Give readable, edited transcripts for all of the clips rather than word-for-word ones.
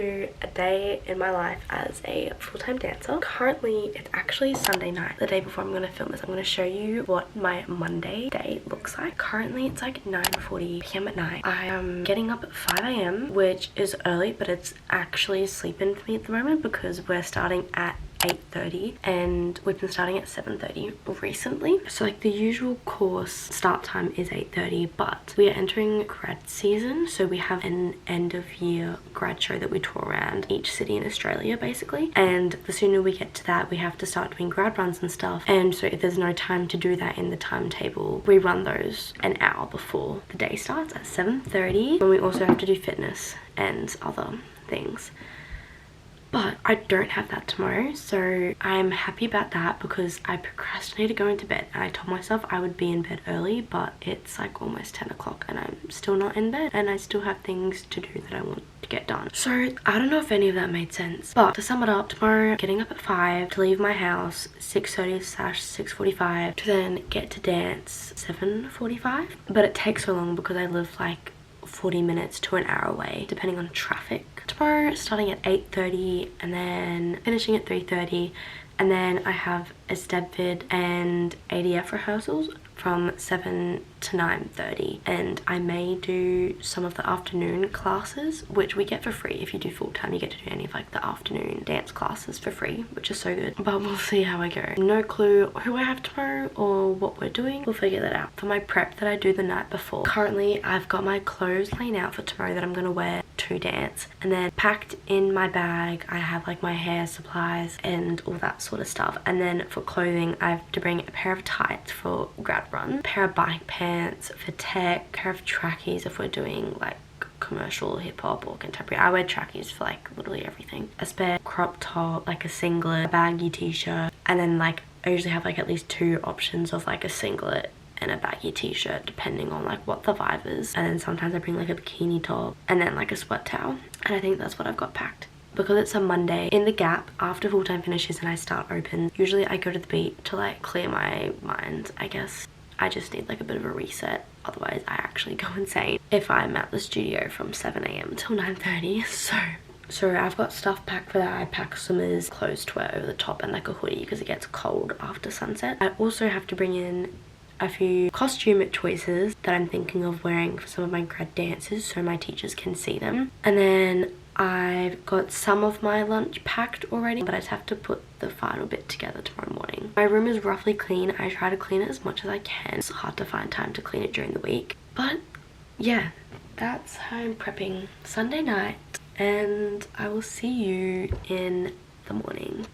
to a day in my life as a full-time dancer. Currently, it's actually Sunday night, the day before I'm going to film this. I'm going to show you what my Monday day looks like. Currently, it's like 9:40 p.m. at night. I am getting up at 5 a.m, which is early, but it's actually sleep-in for me at the moment because we're starting at 8:30 and we've been starting at 7:30 recently. So like the usual course start time is 8:30, but we are entering grad season, so we have an end of year grad show that we tour around each city in Australia basically, and the sooner we get to that we have to start doing grad runs and stuff. And so if there's no time to do that in the timetable, we run those an hour before the day starts at 7:30, and we also have to do fitness and other things. But I don't have that tomorrow, so I'm happy about that because I procrastinated going to bed and I told myself I would be in bed early, but it's like almost 10 o'clock and I'm still not in bed and I still have things to do that I want to get done. So I don't know if any of that made sense, but to sum it up, tomorrow getting up at 5 to leave my house 6:30/6:45 to then get to dance 7:45, but it takes so long because I live like 40 minutes to an hour away depending on traffic. Tomorrow starting at 8:30 and then finishing at 3:30, and then I have a step vid and ADF rehearsals from 7 to 9:30, and I may do some of the afternoon classes, which we get for free. If you do full-time, you get to do any of like the afternoon dance classes for free, which is so good, but we'll see how I go. No clue who I have tomorrow or what we're doing. We'll figure that out. For my prep that I do the night before, currently I've got my clothes laying out for tomorrow that I'm gonna wear to dance, and then packed in my bag I have like my hair supplies and all that sort of stuff. And then for clothing I have to bring a pair of tights for grad run, a pair of bike pants for tech, a pair of trackies if we're doing like commercial hip-hop or contemporary. I wear trackies for like literally everything, a spare crop top, like a singlet, a baggy t-shirt, and then like I usually have like at least 2 options of like a singlet and a baggy t-shirt depending on like what the vibe is. And then sometimes I bring like a bikini top and then like a sweat towel, and I think that's what I've got packed. Because it's a Monday, in the gap after full-time finishes and I start open, usually I go to the beach to like clear my mind, I guess. I just need like a bit of a reset, otherwise I actually go insane if I'm at the studio from 7 a.m. till 9:30. So I've got stuff packed for that. I pack swimmers, clothes to wear over the top, and like a hoodie because it gets cold after sunset. I also have to bring in a few costume choices that I'm thinking of wearing for some of my grad dances so my teachers can see them. And then I've got some of my lunch packed already, but I just have to put the final bit together tomorrow morning. My room is roughly clean. I try to clean it as much as I can. It's hard to find time to clean it during the week, but yeah, that's how I'm prepping Sunday night, and I will see you in the morning.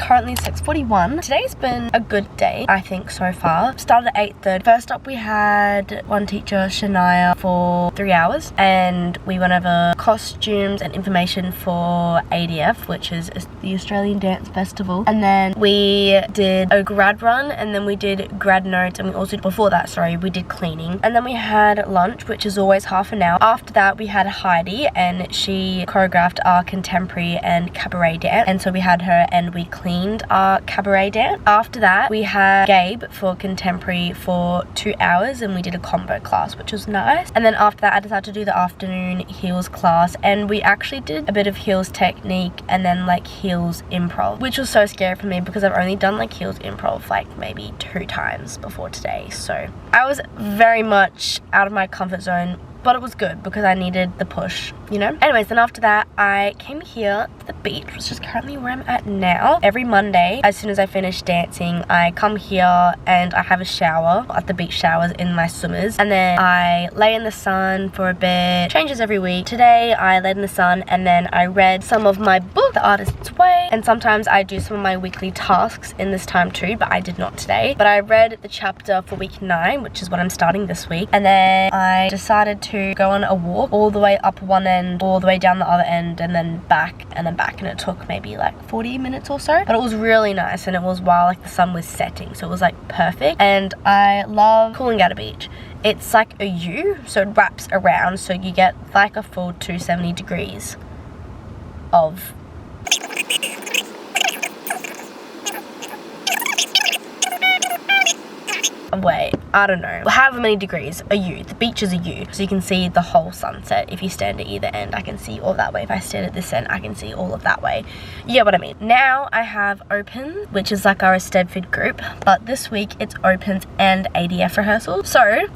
currently 6:41. Today's been a good day, I think, so far. Started at 8:30. First up, we had one teacher, Shania, for 3 hours, and we went over costumes and information for ADF, which is the Australian Dance Festival. And then we did a grad run, and then we did grad notes, and we also, before that, sorry, we did cleaning. And then we had lunch, which is always half an hour. After that, we had Heidi, and she choreographed our contemporary and cabaret dance. And so we had her and we cleaned our cabaret dance. After that, we had Gabe for contemporary for 2 hours, and we did a combo class, which was nice. And then after that, I decided to do the afternoon heels class, and we actually did a bit of heels technique and then like heels improv, which was so scary for me because I've only done like heels improv like maybe 2 times before today. So I was very much out of my comfort zone, but it was good because I needed the push, you know? Anyways, then after that, I came here to the beach, which is currently where I'm at now. Every Monday, as soon as I finish dancing, I come here and I have a shower at the beach showers in my swimmers. And then I lay in the sun for a bit. Changes every week. Today, I laid in the sun and then I read some of my book, The Artist's Way. And sometimes I do some of my weekly tasks in this time too, but I did not today. But I read the chapter for week 9, which is what I'm starting this week. And then I decided to go on a walk all the way up one end, all the way down the other end, and then back, and it took maybe like 40 minutes or so, but it was really nice, and it was while like the sun was setting, so it was like perfect. And I love Coolangatta Beach. It's like a U, so it wraps around, so you get like a full 270 degrees of wait, I don't know, however many degrees, a U. The beach is a U, so you can see the whole sunset. If you stand at either end, I can see all that way. If I stand at this end, I can see all of that way. You get what I mean. Now I have Open, which is like our Stedford group, but this week it's Opens and ADF rehearsals. So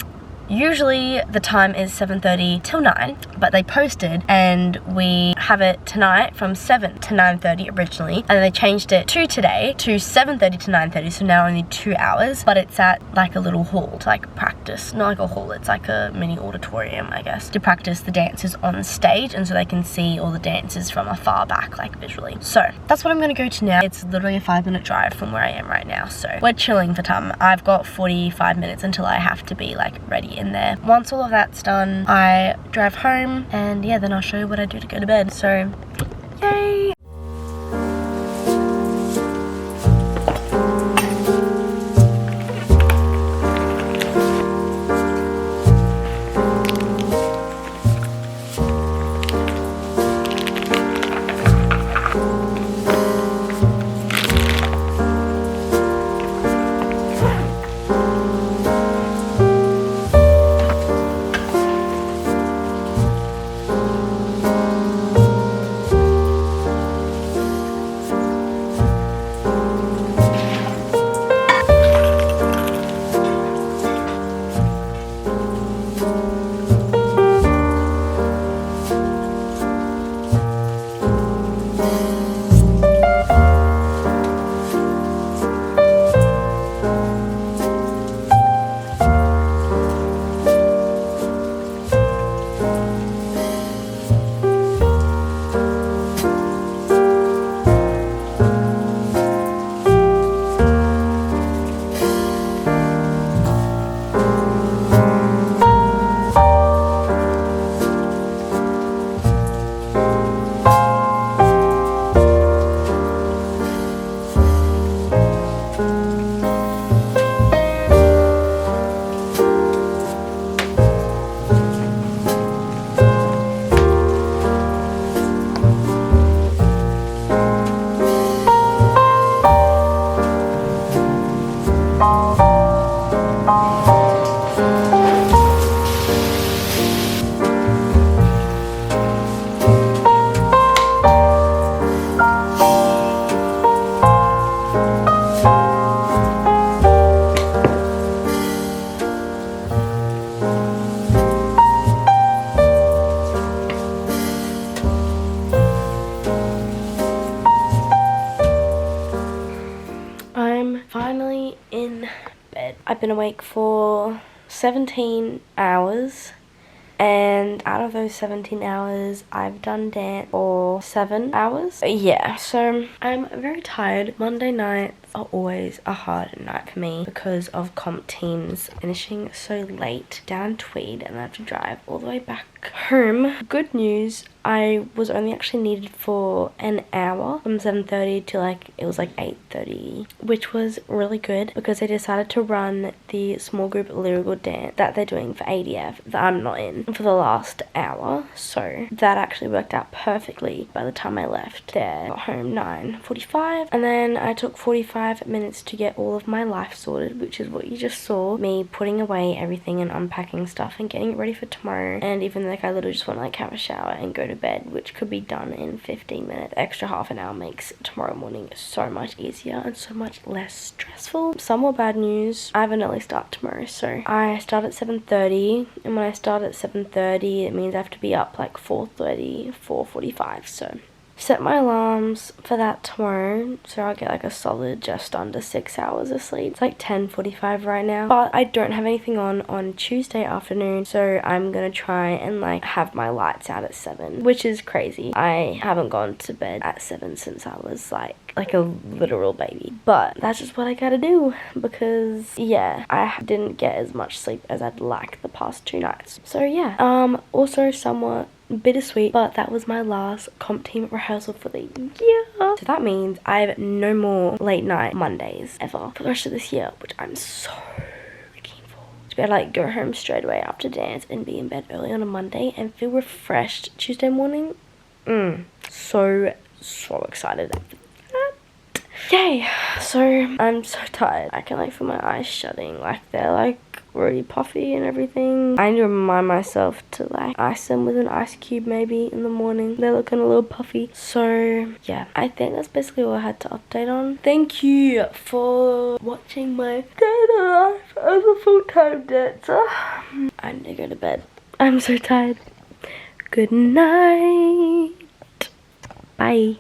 usually the time is 7:30 till 9, but they posted and we have it tonight from 7 to 9:30 originally, and then they changed it to today to 7:30 to 9:30, so now only 2 hours, but it's at like a little hall to like practice, not like a hall, it's like a mini auditorium, I guess, to practice the dances on stage, and so they can see all the dances from afar back, like visually. So that's what I'm gonna go to now. It's literally a 5-minute drive from where I am right now, so we're chilling for time. I've got 45 minutes until I have to be like ready in there. Once all of that's done, I drive home, and yeah, then I'll show you what I do to go to bed. So yay! I've been awake for 17 hours And out of those 17 hours, I've done dance for 7 hours. Yeah, so I'm very tired. Monday nights are always a hard night for me because of comp teams finishing so late down Tweed, and I have to drive all the way back home. Good news, I was only actually needed for an hour from 7:30 to it was 8:30, which was really good because they decided to run the small group lyrical dance that they're doing for ADF that I'm not in for the last hour. So that actually worked out perfectly by the time I left there. Got home 9:45, and then I took 45 minutes to get all of my life sorted, which is what you just saw, me putting away everything and unpacking stuff and getting it ready for tomorrow. And even I literally just want to have a shower and go to bed, which could be done in 15 minutes. The extra half an hour makes tomorrow morning so much easier and so much less stressful. Some more bad news, I have an early start tomorrow, so I start at 7:30, and when I start at 7:30 it means I have to be up 4:30, 4:45, so set my alarms for that tomorrow, so I'll get a solid just under 6 hours of sleep. It's 10:45 right now, but I don't have anything on Tuesday afternoon, so I'm gonna try and have my lights out at 7, which is crazy. I haven't gone to bed at 7 since I was like a literal baby, but that's just what I gotta do because yeah, I didn't get as much sleep as I'd like the past 2 nights. So yeah, also somewhat bittersweet, but that was my last comp team rehearsal for the year. So that means I have no more late night Mondays ever for the rest of this year, which I'm so looking forward to. Be able to go home straight away after dance and be in bed early on a Monday and feel refreshed Tuesday morning. So excited. Yay! So I'm so tired. I can feel my eyes shutting, they're already puffy and everything. I need to remind myself to ice them with an ice cube maybe in the morning. They're looking a little puffy. So yeah, I think that's basically all I had to update on. Thank you for watching my day-to-day life as a full-time dancer. I need to go to bed. I'm so tired. Good night. Bye.